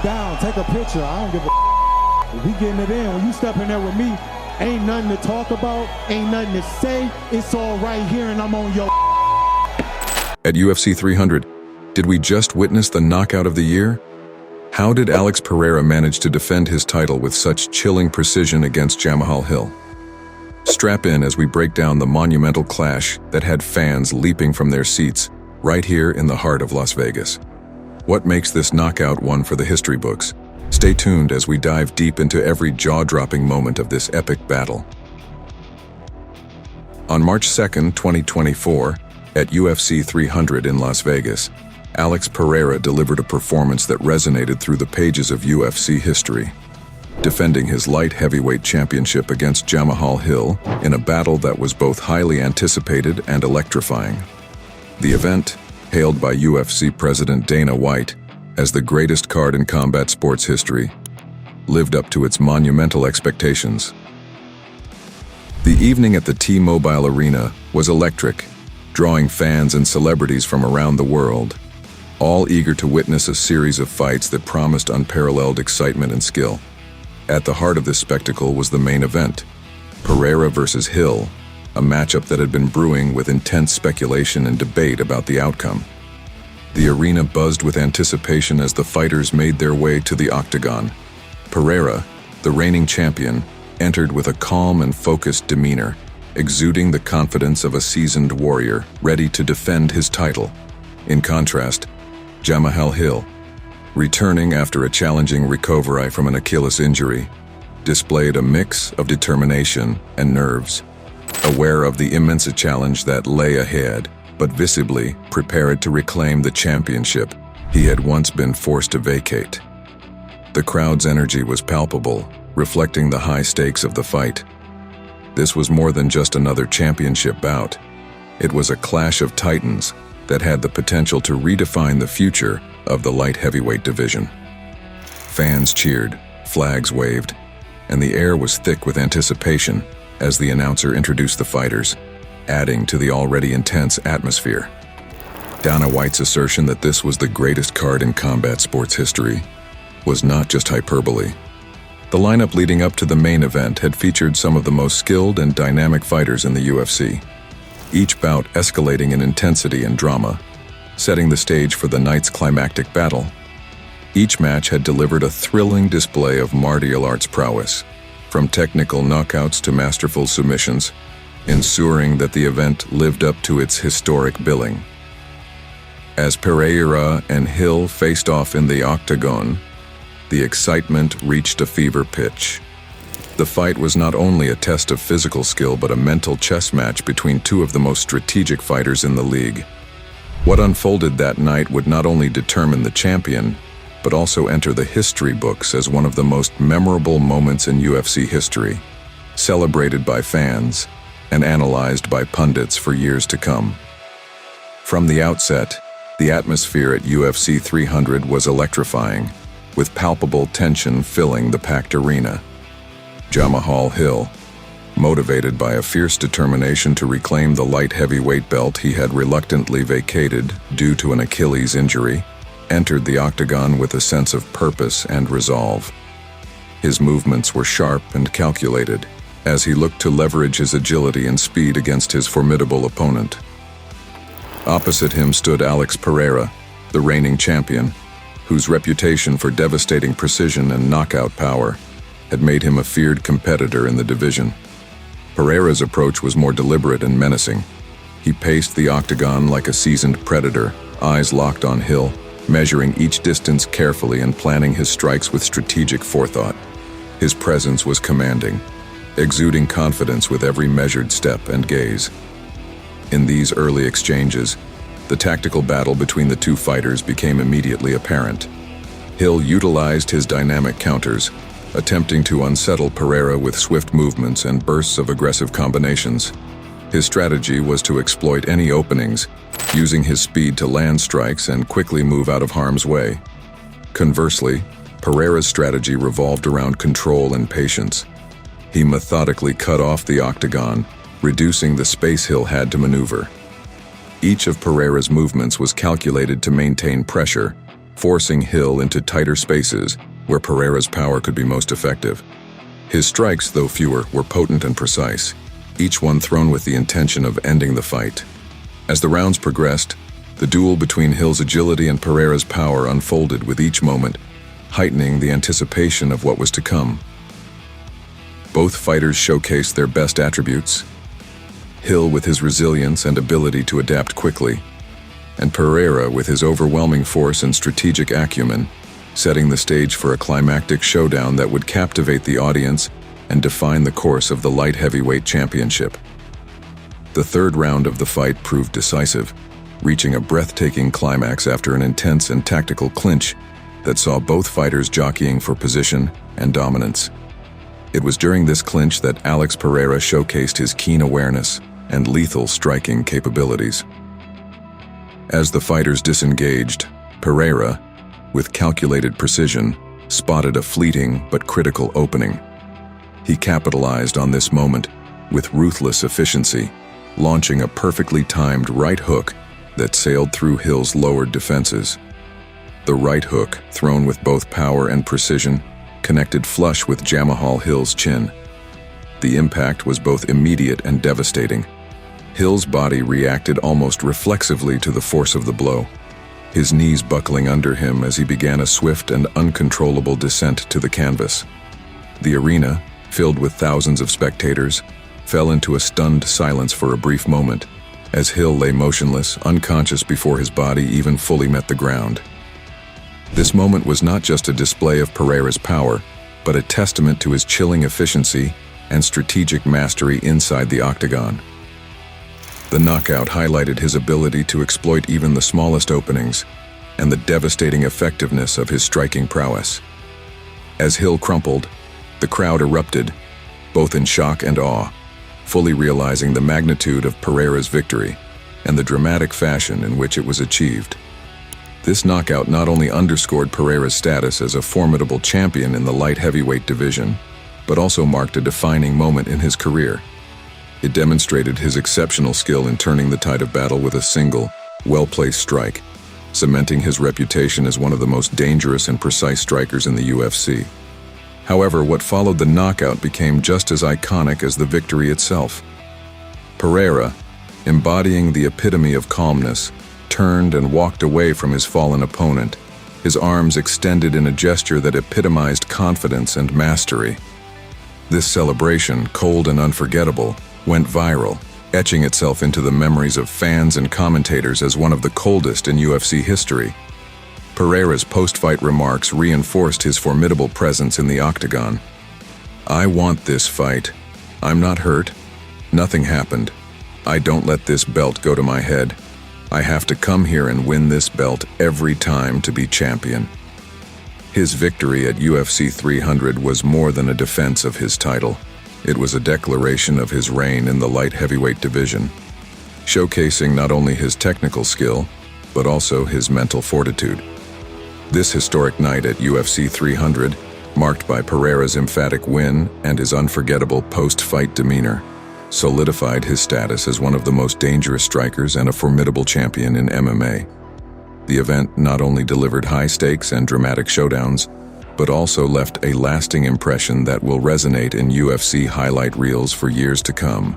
down. Take a picture. I don't give a. We getting it in. When you step in there with me, ain't nothing to talk about, ain't nothing to say. It's all right here, and I'm on your. At UFC 300, did we just witness the knockout of the year? How did Alex Pereira manage to defend his title with such chilling precision against Jamahal Hill? Strap in as we break down the monumental clash that had fans leaping from their seats right here in the heart of Las Vegas. What makes this knockout one for the history books? Stay tuned as we dive deep into every jaw-dropping moment of this epic battle. On March 2nd, 2024, at UFC 300 in Las Vegas, Alex Pereira delivered a performance that resonated through the pages of UFC history, defending his light heavyweight championship against Jamahal Hill in a battle that was both highly anticipated and electrifying. The event, hailed by UFC President Dana White as the greatest card in combat sports history, lived up to its monumental expectations. The evening at the T-Mobile Arena was electric, drawing fans and celebrities from around the world, all eager to witness a series of fights that promised unparalleled excitement and skill. At the heart of this spectacle was the main event, Pereira versus Hill, a matchup that had been brewing with intense speculation and debate about the outcome. The arena buzzed with anticipation as the fighters made their way to the octagon. Pereira, the reigning champion, entered with a calm and focused demeanor, exuding the confidence of a seasoned warrior ready to defend his title. In contrast, Jamahal Hill, returning after a challenging recovery from an Achilles injury, displayed a mix of determination and nerves, aware of the immense challenge that lay ahead, but visibly prepared to reclaim the championship he had once been forced to vacate. The crowd's energy was palpable, reflecting the high stakes of the fight. This was more than just another championship bout. It was a clash of titans that had the potential to redefine the future of the light heavyweight division. Fans cheered, flags waved, and the air was thick with anticipation as the announcer introduced the fighters, adding to the already intense atmosphere. Dana White's assertion that this was the greatest card in combat sports history was not just hyperbole. The lineup leading up to the main event had featured some of the most skilled and dynamic fighters in the UFC, each bout escalating in intensity and drama, setting the stage for the night's climactic battle. Each match had delivered a thrilling display of martial arts prowess, from technical knockouts to masterful submissions, ensuring that the event lived up to its historic billing. As Pereira and Hill faced off in the octagon, the excitement reached a fever pitch. The fight was not only a test of physical skill but a mental chess match between two of the most strategic fighters in the league. What unfolded that night would not only determine the champion, but also enter the history books as one of the most memorable moments in UFC history, celebrated by fans and analyzed by pundits for years to come. From the outset, the atmosphere at UFC 300 was electrifying, with palpable tension filling the packed arena. Jamahal Hill, motivated by a fierce determination to reclaim the light heavyweight belt he had reluctantly vacated due to an Achilles injury, entered the octagon with a sense of purpose and resolve. His movements were sharp and calculated, as he looked to leverage his agility and speed against his formidable opponent. Opposite him stood Alex Pereira, the reigning champion, whose reputation for devastating precision and knockout power had made him a feared competitor in the division. Pereira's approach was more deliberate and menacing. He paced the octagon like a seasoned predator, eyes locked on Hill, measuring each distance carefully and planning his strikes with strategic forethought. His presence was commanding, exuding confidence with every measured step and gaze. In these early exchanges, the tactical battle between the two fighters became immediately apparent. Hill utilized his dynamic counters, attempting to unsettle Pereira with swift movements and bursts of aggressive combinations. His strategy was to exploit any openings, using his speed to land strikes and quickly move out of harm's way. Conversely, Pereira's strategy revolved around control and patience. He methodically cut off the octagon, reducing the space Hill had to maneuver. Each of Pereira's movements was calculated to maintain pressure, forcing Hill into tighter spaces where Pereira's power could be most effective. His strikes, though fewer, were potent and precise, each one thrown with the intention of ending the fight. As the rounds progressed, the duel between Hill's agility and Pereira's power unfolded with each moment, heightening the anticipation of what was to come. Both fighters showcased their best attributes, Hill with his resilience and ability to adapt quickly, and Pereira with his overwhelming force and strategic acumen, setting the stage for a climactic showdown that would captivate the audience and define the course of the light heavyweight championship. The third round of the fight proved decisive, reaching a breathtaking climax after an intense and tactical clinch that saw both fighters jockeying for position and dominance. It was during this clinch that Alex Pereira showcased his keen awareness and lethal striking capabilities. As the fighters disengaged, Pereira, with calculated precision, spotted a fleeting but critical opening. He capitalized on this moment with ruthless efficiency, launching a perfectly timed right hook that sailed through Hill's lowered defenses. The right hook, thrown with both power and precision, connected flush with Jamahal Hill's chin. The impact was both immediate and devastating. Hill's body reacted almost reflexively to the force of the blow, his knees buckling under him as he began a swift and uncontrollable descent to the canvas. The arena, filled with thousands of spectators, fell into a stunned silence for a brief moment, as Hill lay motionless, unconscious before his body even fully met the ground. This moment was not just a display of Pereira's power, but a testament to his chilling efficiency and strategic mastery inside the octagon. The knockout highlighted his ability to exploit even the smallest openings and the devastating effectiveness of his striking prowess. As Hill crumpled, the crowd erupted, both in shock and awe, fully realizing the magnitude of Pereira's victory and the dramatic fashion in which it was achieved. This knockout not only underscored Pereira's status as a formidable champion in the light heavyweight division, but also marked a defining moment in his career. It demonstrated his exceptional skill in turning the tide of battle with a single, well-placed strike, cementing his reputation as one of the most dangerous and precise strikers in the UFC. However, what followed the knockout became just as iconic as the victory itself. Pereira, embodying the epitome of calmness, turned and walked away from his fallen opponent, his arms extended in a gesture that epitomized confidence and mastery. This celebration, cold and unforgettable, went viral, etching itself into the memories of fans and commentators as one of the coldest in UFC history. Pereira's post-fight remarks reinforced his formidable presence in the octagon. "I want this fight. I'm not hurt. Nothing happened. I don't let this belt go to my head. I have to come here and win this belt every time to be champion." His victory at UFC 300 was more than a defense of his title. It was a declaration of his reign in the light heavyweight division, showcasing not only his technical skill, but also his mental fortitude. This historic night at UFC 300, marked by Pereira's emphatic win and his unforgettable post-fight demeanor, solidified his status as one of the most dangerous strikers and a formidable champion in MMA. The event not only delivered high stakes and dramatic showdowns, but also left a lasting impression that will resonate in UFC highlight reels for years to come.